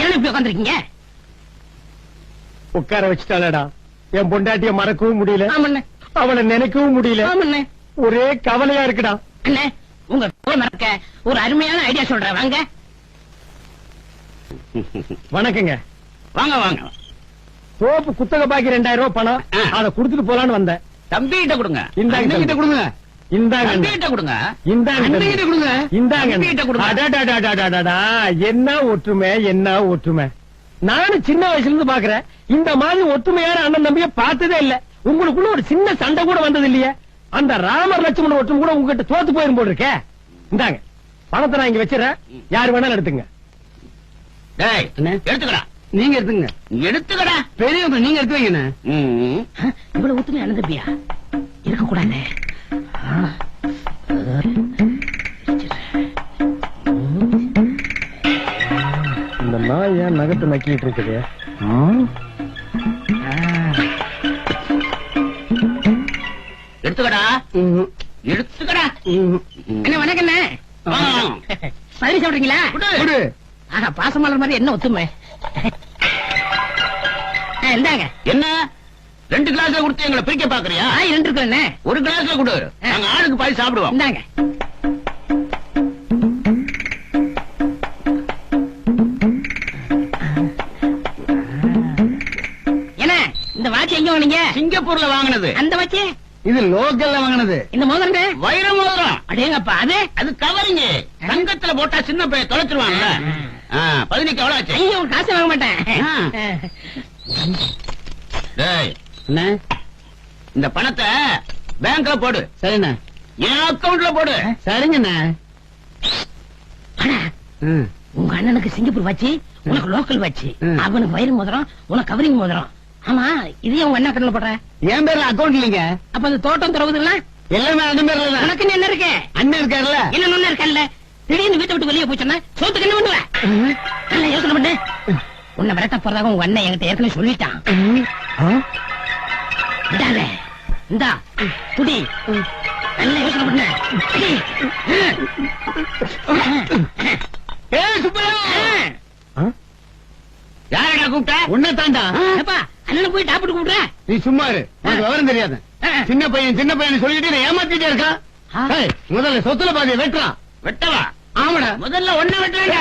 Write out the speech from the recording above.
என்ன இப்படி உட்காந்துருக்கீங்க? உட்கார வச்சுட்டாளடா. என் பொண்டாட்டிய மறக்கவும் முடியல, ஆமண்ணே. அவளை நினைக்கவும் முடியல. ஆமண்ணே. ஒரே கவலையா இருக்குடா. அண்ணே, உங்க கவலை மறக்க ஒரு அருமையான ஐடியா சொல்றேன், வாங்க. வணக்கங்க. வாங்க வாங்க. தோப்பு குத்தகை பாக்கி 2000 ரூபாய் பணம், அதை குடுத்துட்டு போலான்னு வந்தேன். தம்பி கிட்ட கொடுங்க. இந்தாங்க கிட்ட கொடுங்க. இந்தாங்க தம்பி கிட்ட கொடுங்க. இந்தாங்க கிட்ட கொடுங்க. இந்தாங்க. தம்பி கிட்ட கொடுங்க. அடடடடடடடா, என்ன ஒற்றுமை, என்ன ஒற்றுமை. நானும் சின்ன வயசுல இருந்து பாக்குறேன். இந்த மாதிரி ஒற்றுமையான அண்ணன் தம்பிய பார்த்ததே இல்ல. உங்களுக்குள்ள ஒரு சின்ன சண்டை கூட வந்தது இல்லையே. அந்த ராமர் லட்சுமணன் ஒற்றுமை கூட உங்ககிட்ட தோத்து போயிரும் போல் இருக்கே. இந்தாங்க பணத்தை நான் இங்க வச்சிடறேன், யாரு வேணாலும் எடுத்துங்க. டேய், எடுத்துக்கடா. நீங்க எடுத்துங்க. எடுத்துக்கடா. பெரியவங்க நீங்க எடுத்து வைங்க. இவ்வளவு ஒத்துமை அண்ணன் தம்பியா இருக்க கூடாது. இந்த நாய் ஏன் நகத்தை நக்கிட்டு இருக்குது? எடுத்துக்கடா. எடுத்துக்கடா. அண்ணே வணக்கண்ணே. பதினி சாப்பிடுறீங்களா? ஆஹா, பாசமலர் மாதிரி என்ன ஒத்துமை. இந்தாங்க. என்ன 2 கிளாஸ்ல கொடுத்து எங்களை பிரிக்க பாக்குறியா? 2 இருக்குண்ணே. ஒரு கிளாஸ்ல கொடு, நாங்க ஆளுக்கு பாதி சாப்பிடுவோம். இந்தாங்க. என்ன இந்த வாட்ச் எங்க வாங்குனீங்க? சிங்கப்பூர்ல வாங்கினது. அந்த வாட்ச் இது லோக்கல்ல வாங்கினது. இந்த மோதிரம் வைர மோதிரம். அடேங்கப்பா, அது கவரிங்க. தங்கத்துல போட்டா சின்ன பையன் தொலைச்சிருவாங்க. 15 எவ்வளவு ஆச்சு? ஐயோ, காசு வாங்க மாட்டேன். டேய், இந்த பணத்தை பேங்க்ல போடு. சரிண்ணா. என் அக்கவுண்ட்ல போடு. சரிங்கண்ணா. உங்க அண்ணனுக்கு சிங்கப்பூர் வாட்சி, உனக்கு லோக்கல் வாட்சி. அவனுக்கு வயிறு மோதிரம், உனக்கு கவரிங் மோதிரம். ஆமா, இதையும் உங்க அண்ணா கண்ணுல போடுற? என் பேர்ல அக்கவுண்ட் இல்லைங்க. அப்ப அந்த தோட்டம் துறவுதுல்ல எல்லாமே அண்ணன் பேர்ல. உனக்கு என்ன இருக்கு? அண்ணன் இருக்காருல்ல. என்ன ஒண்ணு இருக்கல்ல. திடீர்னு வீட்டை விட்டு வெளியே போச்சுன்னா சோத்துக்கு என்ன பண்ணுவ? நல்லா யோசனை பண்ணு. உன்னை விரட்ட போறதாக உங்க அண்ணன் என்கிட்ட ஏற்கனவே சொல்லிட்டான். விடாத. இந்தா குடி. நல்லா யோசனை பண்ணு. யாரடா கூப்பிட்ட? உன்னை தாண்டா. அண்ணன் போய் டாப்பிட்டு கூப்பிடுற. நீ சும்மா இரு, உனக்கு விவரம் தெரியாது. சின்ன பையன் சொல்லிட்டு ஏமாத்திட்டே இருக்கான். முதல்ல சொத்துல பாதியை வெட்டுறான். வெட்டவா? ஆமாடா. முதல்ல ஒண்ணு வெட்டுறாங்க.